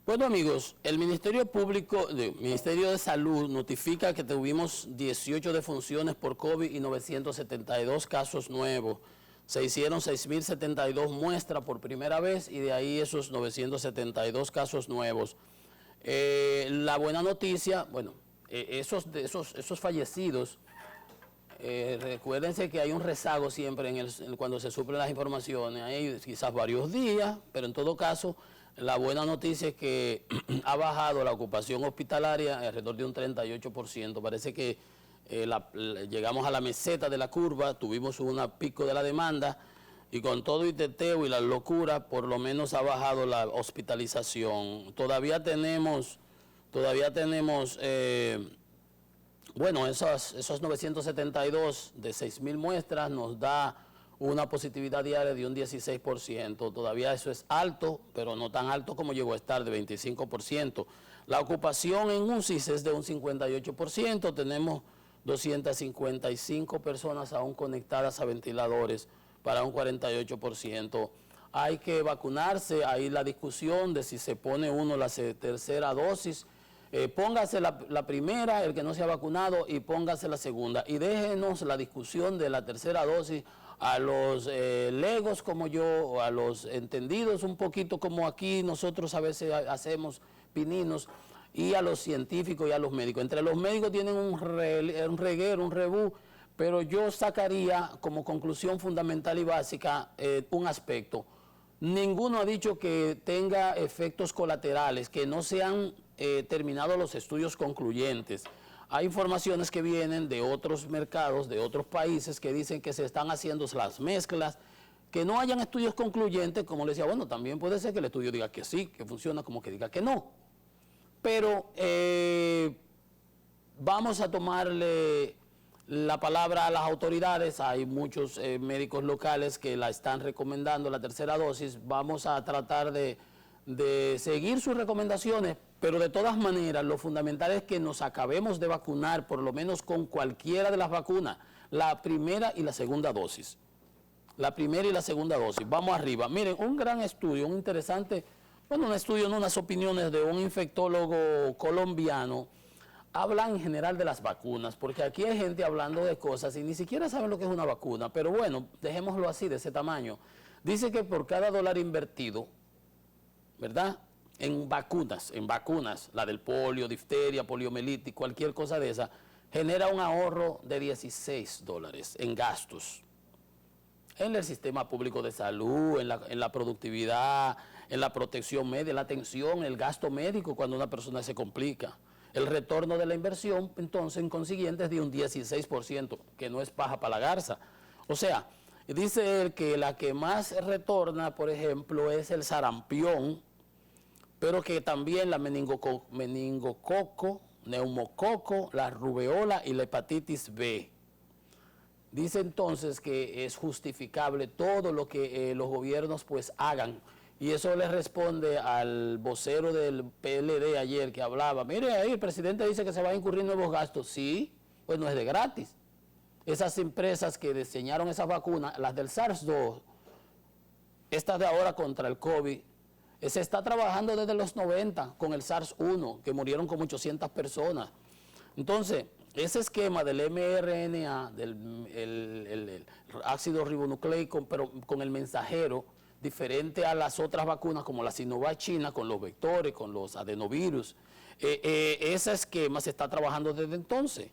Bueno, amigos, el Ministerio de Salud notifica que tuvimos 18 defunciones por COVID y 972 casos nuevos. Se hicieron 6.072 muestras por primera vez y de ahí esos 972 casos nuevos. La buena noticia, bueno, esos fallecidos, recuérdense que hay un rezago siempre cuando se suplen las informaciones, hay quizás varios días, pero en todo caso, la buena noticia es que ha bajado la ocupación hospitalaria alrededor de un 38%. Parece que llegamos a la meseta de la curva, tuvimos un pico de la demanda y con todo y teteo y la locura, por lo menos ha bajado la hospitalización. Todavía tenemos bueno, esos 972 de 6.000 muestras nos da una positividad diaria de un 16%. Todavía eso es alto, pero no tan alto como llegó a estar, de 25%. La ocupación en UCIs es de un 58%. Tenemos 255 personas aún conectadas a ventiladores para un 48%. Hay que vacunarse, hay la discusión de si se pone uno la tercera dosis. Póngase la primera, el que no se ha vacunado, y póngase la segunda. Y déjenos la discusión de la tercera dosis a los legos como yo, o a los entendidos un poquito como aquí nosotros a veces hacemos pininos, y a los científicos y a los médicos. Entre los médicos tienen un reguero, un rebú, pero yo sacaría como conclusión fundamental y básica un aspecto. Ninguno ha dicho que tenga efectos colaterales, que no se han terminado los estudios concluyentes. Hay informaciones que vienen de otros mercados, de otros países, que dicen que se están haciendo las mezclas, que no hayan estudios concluyentes, como les decía, bueno, también puede ser que el estudio diga que sí, que funciona, como que diga que no. Pero vamos a tomarle la palabra a las autoridades. Hay muchos médicos locales que la están recomendando, la tercera dosis. Vamos a tratar de seguir sus recomendaciones, pero de todas maneras lo fundamental es que nos acabemos de vacunar, por lo menos con cualquiera de las vacunas, la primera y la segunda dosis. La primera y la segunda dosis. Vamos arriba. Miren, un gran estudio, un interesante, bueno, un estudio, no, unas opiniones de un infectólogo colombiano. Hablan en general de las vacunas, porque aquí hay gente hablando de cosas y ni siquiera saben lo que es una vacuna, pero bueno, dejémoslo así, de ese tamaño. Dice que por cada dólar invertido, ¿verdad?, en vacunas, la del polio, difteria, poliomielitis, cualquier cosa de esa, genera un ahorro de $16 en gastos. En el sistema público de salud, en la productividad, en la protección médica, la atención, el gasto médico cuando una persona se complica. El retorno de la inversión, entonces, en consiguiente, es de un 16%, que no es paja para la garza. O sea, dice él que la que más retorna, por ejemplo, es el sarampión, pero que también la meningococo, neumococo, la rubeola y la hepatitis B. Dice entonces que es justificable todo lo que los gobiernos pues hagan. Y eso le responde al vocero del PLD ayer que hablaba, mire ahí el presidente dice que se van a incurrir nuevos gastos. Sí, pues no es de gratis. Esas empresas que diseñaron esas vacunas, las del SARS-2, estas de ahora contra el COVID, se está trabajando desde los 90 con el SARS-1, que murieron como 800 personas. Entonces, ese esquema del mRNA, el ácido ribonucleico, pero con el mensajero, diferente a las otras vacunas como la Sinovac china, con los vectores, con los adenovirus, ese esquema se está trabajando desde entonces.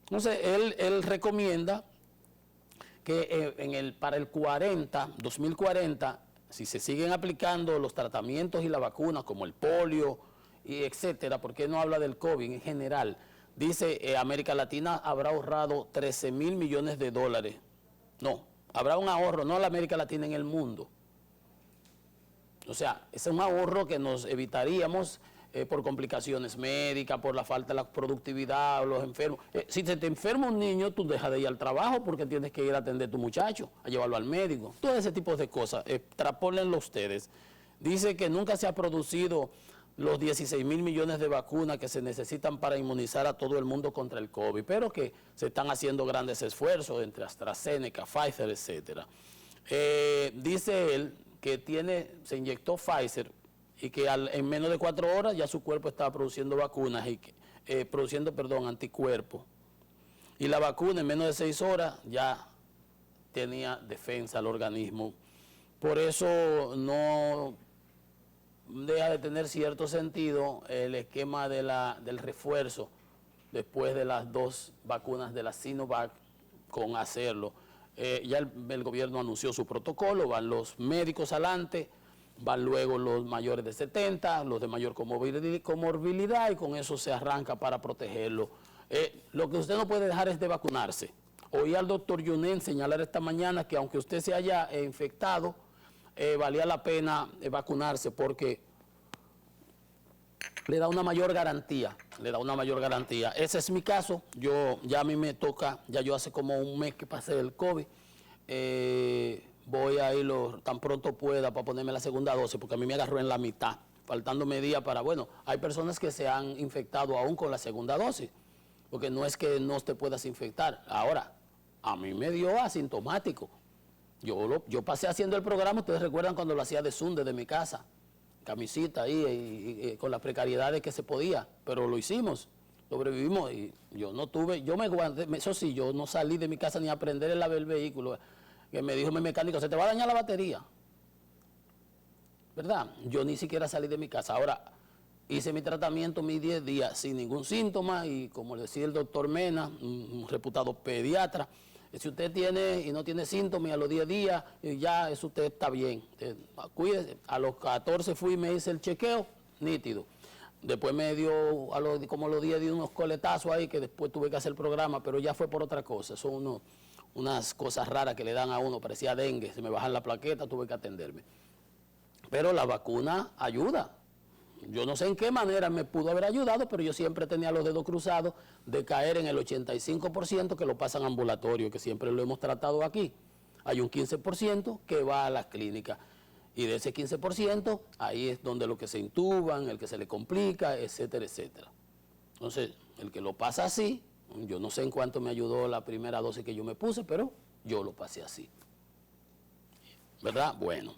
Entonces, él recomienda que para el 2040, si se siguen aplicando los tratamientos y las vacunas como el polio, y etcétera, porque no habla del COVID en general, dice América Latina habrá ahorrado $13.000 millones. No, habrá un ahorro, no a la América Latina, en el mundo. O sea, es un ahorro que nos evitaríamos por complicaciones médicas, por la falta de la productividad, los enfermos. Si se te enferma un niño, tú dejas de ir al trabajo porque tienes que ir a atender a tu muchacho, a llevarlo al médico. Todo ese tipo de cosas, extrapólenlo ustedes. Dice que nunca se ha producido los 16.000 millones de vacunas que se necesitan para inmunizar a todo el mundo contra el COVID, pero que se están haciendo grandes esfuerzos entre AstraZeneca, Pfizer, etcétera. Dice él que se inyectó Pfizer y que en menos de 4 horas ya su cuerpo estaba produciendo vacunas, anticuerpos. Y la vacuna en menos de 6 horas ya tenía defensa al organismo. Por eso no deja de tener cierto sentido el esquema del refuerzo después de las 2 vacunas de la Sinovac con hacerlo. Ya el gobierno anunció su protocolo, van los médicos adelante, van luego los mayores de 70, los de mayor comorbilidad, y con eso se arranca para protegerlo. Lo que usted no puede dejar es de vacunarse. Oí al doctor Yunen señalar esta mañana que aunque usted se haya infectado, valía la pena vacunarse porque le da una mayor garantía, Ese es mi caso. Ya a mí me toca, ya yo hace como un mes que pasé el COVID, voy a ir tan pronto pueda para ponerme la segunda dosis, porque a mí me agarró en la mitad, faltándome días para, bueno, hay personas que se han infectado aún con la segunda dosis, porque no es que no te puedas infectar. Ahora, a mí me dio asintomático. Yo pasé haciendo el programa, ustedes recuerdan cuando lo hacía de Zoom desde mi casa, camisita ahí, y con las precariedades que se podía, pero lo hicimos, sobrevivimos, y yo me aguanté, eso sí, yo no salí de mi casa ni a aprender el lavar el vehículo, que me dijo mi mecánico, se te va a dañar la batería, ¿verdad? Yo ni siquiera salí de mi casa. Ahora, hice mi tratamiento, mis 10 días, sin ningún síntoma, y como decía el doctor Mena, un reputado pediatra, si usted tiene y no tiene síntomas, a los 10 días, ya eso usted está bien. Cuídese. A los 14 fui y me hice el chequeo, nítido. Después me dio, como a los 10 días, unos coletazos ahí, que después tuve que hacer el programa, pero ya fue por otra cosa. Son unas cosas raras que le dan a uno, parecía dengue, se me bajan la plaqueta, tuve que atenderme. Pero la vacuna ayuda. Yo no sé en qué manera me pudo haber ayudado, pero yo siempre tenía los dedos cruzados de caer en el 85% que lo pasan ambulatorio, que siempre lo hemos tratado aquí. Hay un 15% que va a las clínicas. Y de ese 15%, ahí es donde lo que se intuban, el que se le complica, etcétera, etcétera. Entonces, el que lo pasa así, yo no sé en cuánto me ayudó la primera dosis que yo me puse, pero yo lo pasé así. ¿Verdad? Bueno.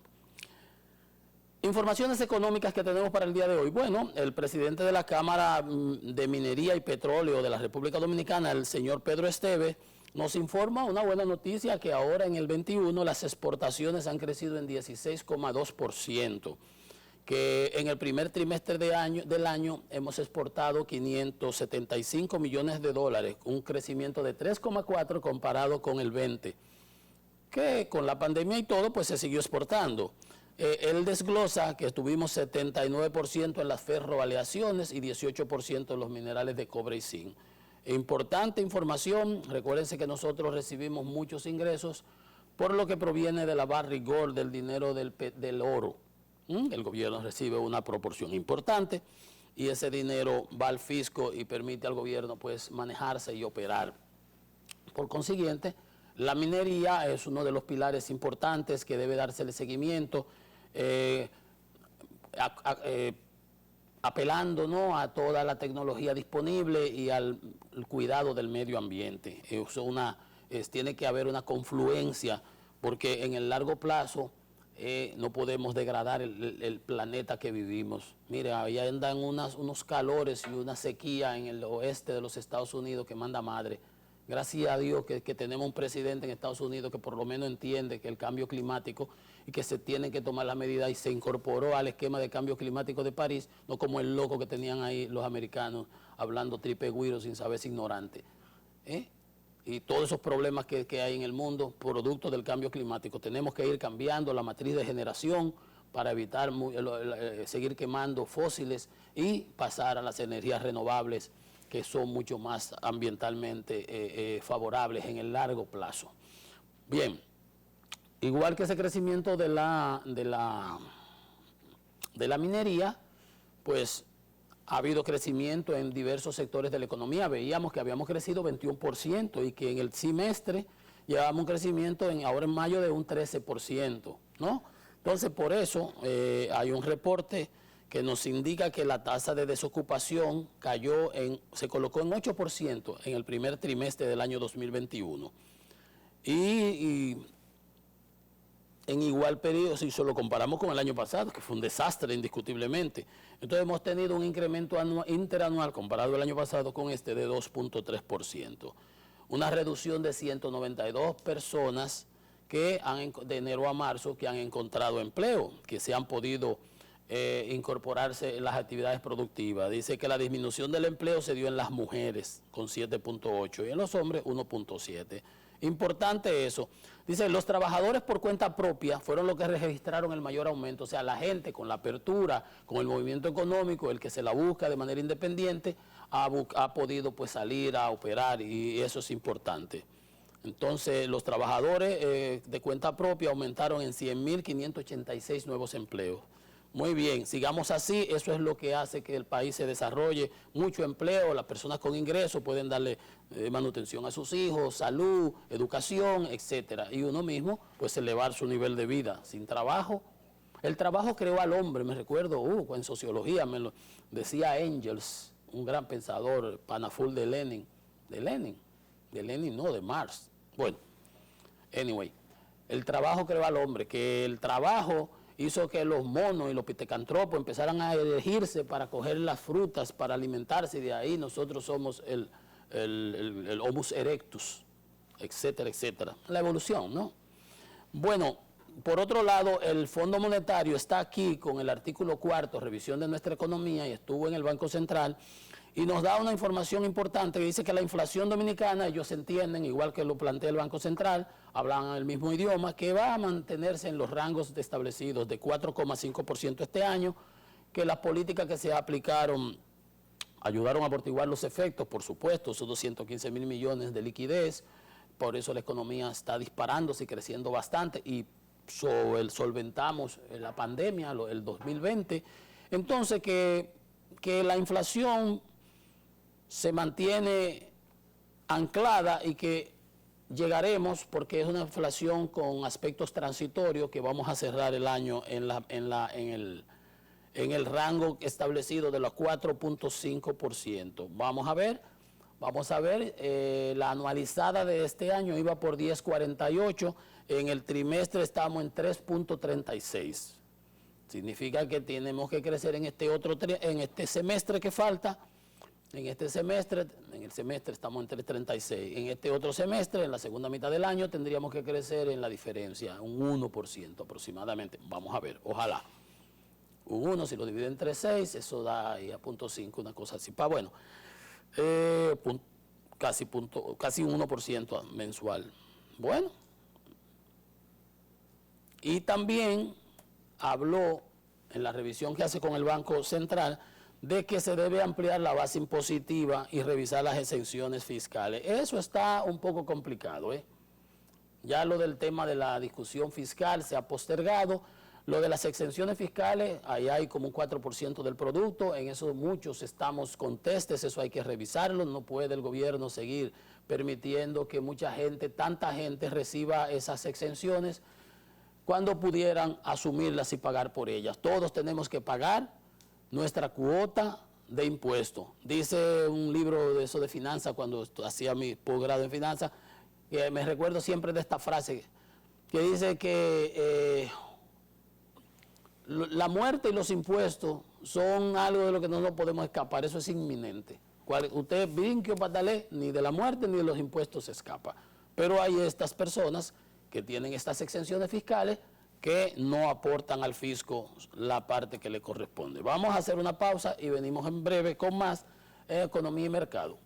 Informaciones económicas que tenemos para el día de hoy. Bueno, el presidente de la Cámara de Minería y Petróleo de la República Dominicana, el señor Pedro Esteves, nos informa una buena noticia, que ahora en el 21 las exportaciones han crecido en 16,2%, que en el primer trimestre del año hemos exportado 575 millones de dólares, un crecimiento de 3,4% comparado con el 20%, que con la pandemia y todo pues se siguió exportando. Él desglosa que tuvimos 79% en las ferroaleaciones y 18% en los minerales de cobre y zinc. Importante información, recuérdense que nosotros recibimos muchos ingresos por lo que proviene de la Barrick Gold, del dinero del oro. El gobierno recibe una proporción importante y ese dinero va al fisco y permite al gobierno pues manejarse y operar. Por consiguiente, la minería es uno de los pilares importantes que debe dársele seguimiento, apelando, ¿no?, a toda la tecnología disponible y al cuidado del medio ambiente. Tiene que haber una confluencia, porque en el largo plazo no podemos degradar el planeta que vivimos. Mire, ahí andan unos calores y una sequía en el oeste de los Estados Unidos que manda madre. Gracias a Dios que tenemos un presidente en Estados Unidos que por lo menos entiende que el cambio climático y que se tienen que tomar las medidas, y se incorporó al esquema de cambio climático de París, no como el loco que tenían ahí los americanos hablando tripegüiro sin saberse ignorante. Y todos esos problemas que hay en el mundo, producto del cambio climático. Tenemos que ir cambiando la matriz de generación para evitar seguir quemando fósiles y pasar a las energías renovables, que son mucho más ambientalmente favorables en el largo plazo. Bien, igual que ese crecimiento de la minería, pues ha habido crecimiento en diversos sectores de la economía. Veíamos que habíamos crecido 21% y que en el semestre llevábamos un crecimiento ahora en mayo de un 13%, ¿no? Entonces, por eso hay un reporte que nos indica que la tasa de desocupación se colocó en 8% en el primer trimestre del año 2021. Y en igual periodo, si solo comparamos con el año pasado, que fue un desastre indiscutiblemente. Entonces hemos tenido un incremento interanual comparado el año pasado con este de 2.3%. Una reducción de 192 personas que de enero a marzo que han encontrado empleo, que se han podido incorporarse en las actividades productivas. Dice que la disminución del empleo se dio en las mujeres con 7.8 y en los hombres 1.7. Importante eso. Dice, los trabajadores por cuenta propia fueron los que registraron el mayor aumento, o sea, la gente con la apertura, con el movimiento económico, el que se la busca de manera independiente, ha podido pues salir a operar y eso es importante. Entonces, los trabajadores de cuenta propia aumentaron en 100.586 nuevos empleos. Muy bien, sigamos así, eso es lo que hace que el país se desarrolle, mucho empleo, las personas con ingresos pueden darle manutención a sus hijos, salud, educación, etcétera, y uno mismo pues elevar su nivel de vida. Sin trabajo, el trabajo creó al hombre, me recuerdo, en sociología me lo decía Engels, un gran pensador, panaful de Lenin, no, de Marx. Bueno, anyway, el trabajo creó al hombre, que el trabajo hizo que los monos y los pitecantropos empezaran a elegirse para coger las frutas, para alimentarse, y de ahí nosotros somos el Homus erectus, etcétera, etcétera. La evolución, ¿no? Bueno, por otro lado, el Fondo Monetario está aquí con el artículo 4, revisión de nuestra economía, y estuvo en el Banco Central, y nos da una información importante que dice que la inflación dominicana, ellos entienden, igual que lo plantea el Banco Central, hablan el mismo idioma, que va a mantenerse en los rangos establecidos de 4,5% este año, que las políticas que se aplicaron ayudaron a amortiguar los efectos, por supuesto, esos 215.000 millones de liquidez, por eso la economía está disparándose y creciendo bastante, y solventamos la pandemia, el 2020, entonces que la inflación se mantiene anclada y que llegaremos, porque es una inflación con aspectos transitorios, que vamos a cerrar el año en el rango establecido de los 4.5%. Vamos a ver, la anualizada de este año iba por 10.48, en el trimestre estamos en 3.36. Significa que tenemos que crecer en este semestre que falta. En el semestre estamos en 3.36. En este otro semestre, en la segunda mitad del año, tendríamos que crecer en la diferencia, un 1% aproximadamente. Vamos a ver, ojalá. Un 1, si lo divide entre 6, eso da ahí a 0.5, una cosa así. Bueno, casi 1% mensual. Bueno. Y también habló en la revisión que hace con el Banco Central de que se debe ampliar la base impositiva y revisar las exenciones fiscales. Eso está un poco complicado, ¿eh? Ya lo del tema de la discusión fiscal se ha postergado. Lo de las exenciones fiscales, ahí hay como un 4% del producto, en eso muchos estamos contestes, eso hay que revisarlo, no puede el gobierno seguir permitiendo que tanta gente reciba esas exenciones cuando pudieran asumirlas y pagar por ellas. Todos tenemos que pagar nuestra cuota de impuesto. Dice un libro de eso de finanzas, cuando hacía mi posgrado en finanzas, que me recuerdo siempre de esta frase, que dice que la muerte y los impuestos son algo de lo que no nos podemos escapar, eso es inminente. Usted brinque o patale, ni de la muerte ni de los impuestos se escapa. Pero hay estas personas que tienen estas exenciones fiscales que no aportan al fisco la parte que le corresponde. Vamos a hacer una pausa y venimos en breve con más economía y mercado.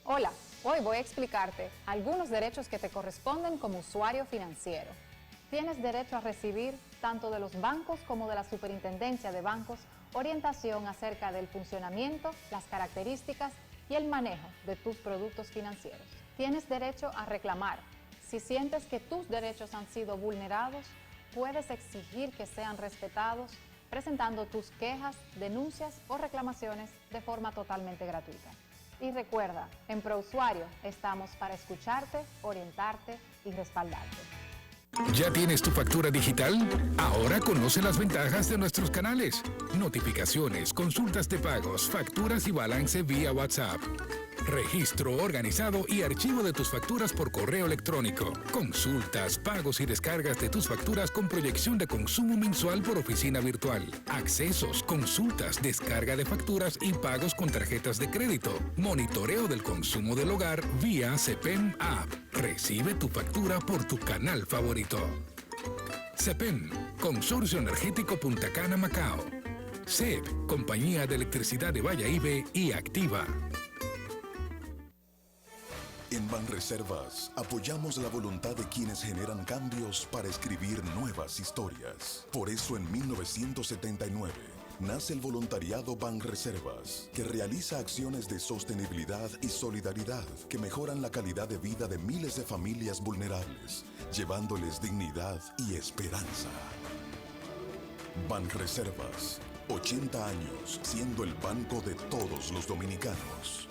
Hola, hoy voy a explicarte algunos derechos que te corresponden como usuario financiero. Tienes derecho a recibir, tanto de los bancos como de la Superintendencia de Bancos, orientación acerca del funcionamiento, las características y el manejo de tus productos financieros. Tienes derecho a reclamar. Si sientes que tus derechos han sido vulnerados, puedes exigir que sean respetados presentando tus quejas, denuncias o reclamaciones de forma totalmente gratuita. Y recuerda, en ProUsuario estamos para escucharte, orientarte y respaldarte. ¿Ya tienes tu factura digital? Ahora conoce las ventajas de nuestros canales. Notificaciones, consultas de pagos, facturas y balance vía WhatsApp. Registro organizado y archivo de tus facturas por correo electrónico. Consultas, pagos y descargas de tus facturas con proyección de consumo mensual por oficina virtual. Accesos, consultas, descarga de facturas y pagos con tarjetas de crédito. Monitoreo del consumo del hogar vía CEPEM App. Recibe tu factura por tu canal favorito. CEPEM, Consorcio Energético Punta Cana Macao. CEP, Compañía de Electricidad de Valladolid y Activa. En Banreservas apoyamos la voluntad de quienes generan cambios para escribir nuevas historias. Por eso en 1979 nace el voluntariado Banreservas, que realiza acciones de sostenibilidad y solidaridad que mejoran la calidad de vida de miles de familias vulnerables, llevándoles dignidad y esperanza. Banreservas, 80 años siendo el banco de todos los dominicanos.